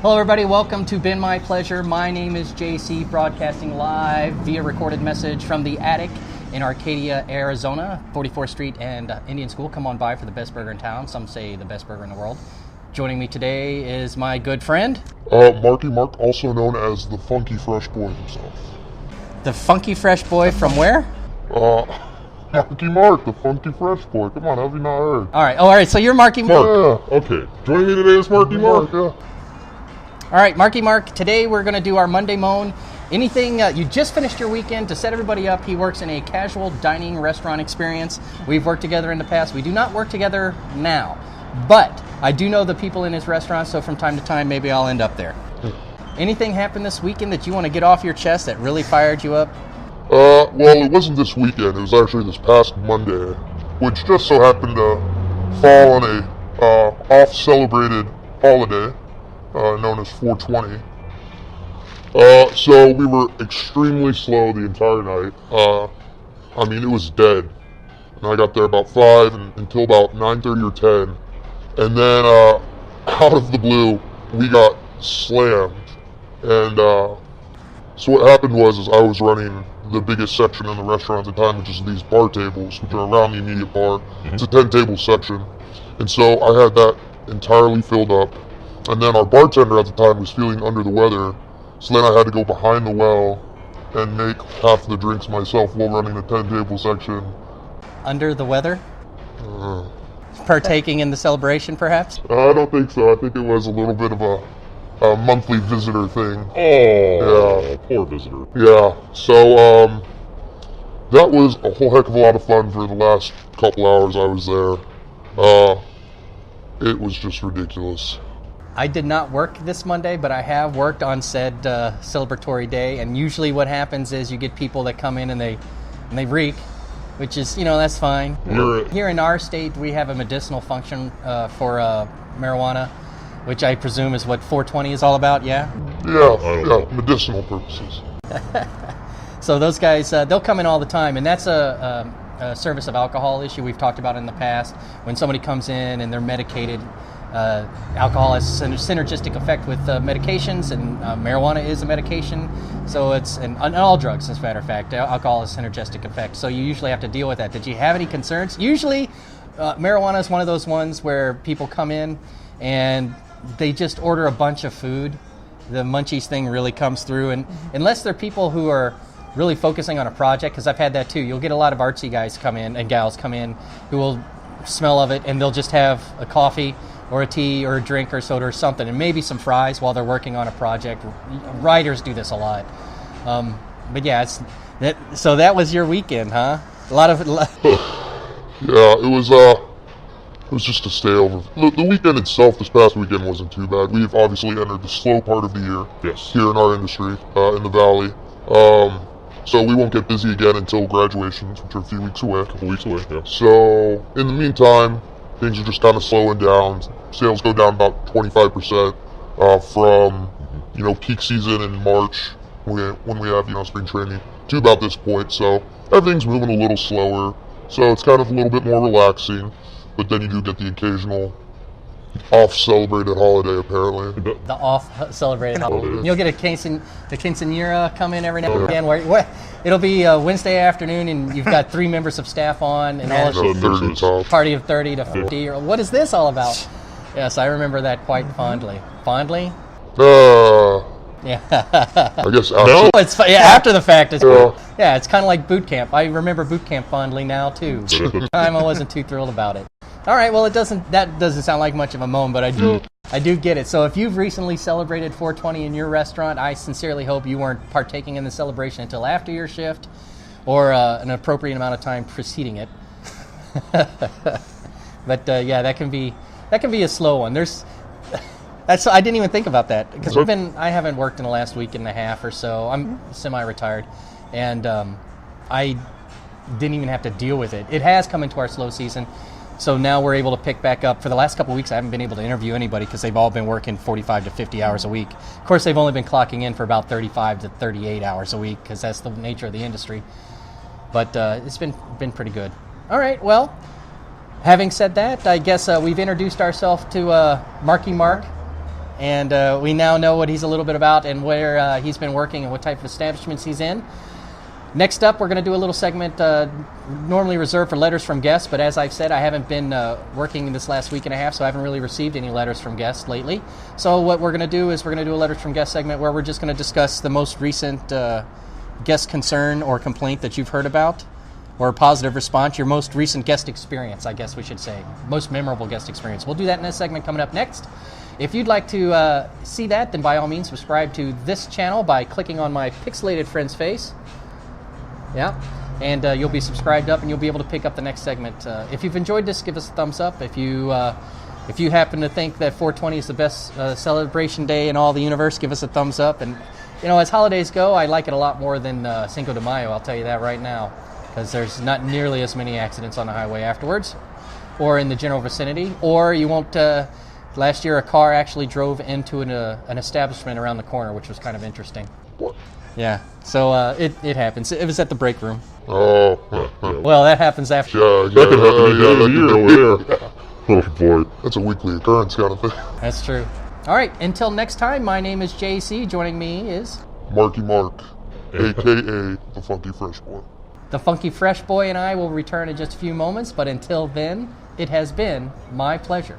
Hello everybody, welcome to Been My Pleasure. My name is JC, broadcasting live via recorded message from the attic in Arcadia, Arizona, 44th Street and Indian School. Come on by for the best burger in town. Some say the best burger in the world. Joining me today is my good friend... Marky, also known as the Funky Fresh Boy himself. The Funky Fresh Boy from where? Marky Mark, the Funky Fresh Boy. Come on, have you not heard? All right, so you're Marky Mark. Yeah, okay. Joining me today is Marky Mark, yeah. All right, Marky Mark, today we're going to do our Monday Moan. Anything, you just finished your weekend. To set everybody up, he works in a casual dining restaurant experience. We've worked together in the past. We do not work together now, but I do know the people in his restaurant, so from time to time, maybe I'll end up there. Anything happened this weekend that you want to get off your chest that really fired you up? Well, it wasn't this weekend. It was actually this past Monday, which just so happened to fall on a off-celebrated holiday known as 420. So we were extremely slow the entire night. I mean, it was dead. And I got there about 5 until about 9:30 or 10. And then out of the blue, we got slammed. And so what happened was I was running the biggest section in the restaurant at the time, which is these bar tables, which are around the immediate bar. Mm-hmm. It's a 10-table section. And so I had that entirely filled up. And then our bartender at the time was feeling under the weather, so then I had to go behind the well and make half the drinks myself while running a 10-table section. Under the weather? Partaking in the celebration, perhaps? I don't think so. I think it was a little bit of a monthly visitor thing. Oh, yeah. Poor visitor. Yeah, so that was a whole heck of a lot of fun for the last couple hours I was there. It was just ridiculous. I did not work this Monday, but I have worked on said celebratory day, and usually what happens is you get people that come in and they reek, which is, that's fine. Here in our state, we have a medicinal function for marijuana, which I presume is what 420 is all about, yeah? Yeah, medicinal purposes. So those guys, they'll come in all the time, and that's a service of alcohol issue we've talked about in the past. When somebody comes in and they're medicated, alcohol has a synergistic effect with medications, and marijuana is a medication. So it's, and all drugs, as a matter of fact, alcohol has synergistic effect. So you usually have to deal with that. Did you have any concerns? Usually, marijuana is one of those ones where people come in and they just order a bunch of food. The munchies thing really comes through, and unless they're people who are really focusing on a project, because I've had that too. You'll get a lot of artsy guys come in and gals come in who will smell of it, and they'll just have a coffee or a tea or a drink or soda or something, and maybe some fries while they're working on a project. Writers do this a lot. But yeah, so that was your weekend, huh? Yeah, it was just a stay over. The weekend itself, this past weekend, wasn't too bad. We've obviously entered the slow part of the year. Yes. Here in our industry, in the Valley. So we won't get busy again until graduations, which are a few weeks away. A couple weeks away, yeah. So in the meantime, things are just kind of slowing down. Sales go down about 25% from peak season in March when we have spring training to about this point. So everything's moving a little slower. So it's kind of a little bit more relaxing. But then you do get the occasional off-celebrated holiday, apparently. The off-celebrated holiday. You'll get a quinceañera come in every now and again. Where it'll be a Wednesday afternoon, and you've got 3 members of staff on, and all a party of 30 to 50. Or what is this all about? Yes, I remember that quite fondly. Fondly? Yeah. I guess after. No, after the fact. It's kind of like boot camp. I remember boot camp fondly now too. At the time, I wasn't too thrilled about it. All right, well, that doesn't sound like much of a moan, but I do get it. So if you've recently celebrated 420 in your restaurant, I sincerely hope you weren't partaking in the celebration until after your shift, or an appropriate amount of time preceding it. But yeah, that can be a slow one. I didn't even think about that, because I haven't worked in the last week and a half or so. I'm semi-retired, and I didn't even have to deal with it. It has come into our slow season. So now we're able to pick back up. For the last couple of weeks, I haven't been able to interview anybody because they've all been working 45 to 50 hours a week. Of course, they've only been clocking in for about 35 to 38 hours a week because that's the nature of the industry. But it's been pretty good. All right, well, having said that, I guess we've introduced ourselves to Marky Mark. And we now know what he's a little bit about and where he's been working and what type of establishments he's in. Next up, we're going to do a little segment normally reserved for letters from guests, but as I've said, I haven't been working this last week and a half, so I haven't really received any letters from guests lately. So what we're going to do is we're going to do a letters from guests segment where we're just going to discuss the most recent guest concern or complaint that you've heard about, or a positive response, your most recent guest experience, I guess we should say, most memorable guest experience. We'll do that in this segment coming up next. If you'd like to see that, then by all means subscribe to this channel by clicking on my pixelated friend's face. Yeah, and you'll be subscribed up, and you'll be able to pick up the next segment. If you've enjoyed this, give us a thumbs up. If you happen to think that 420 is the best celebration day in all the universe, give us a thumbs up. And as holidays go, I like it a lot more than Cinco de Mayo. I'll tell you that right now, because there's not nearly as many accidents on the highway afterwards, or in the general vicinity. Or you won't. Last year, a car actually drove into an establishment around the corner, which was kind of interesting. What? Yeah, so it happens. It was at the break room. Oh. Well, that happens after. Yeah, That could happen that again could over there. Oh boy. That's a weekly occurrence kind of thing. That's true. All right, until next time, my name is JC. Joining me is Marky Mark, a.k.a. the Funky Fresh Boy. the Funky Fresh Boy, and I will return in just a few moments. But until then, it has been my pleasure.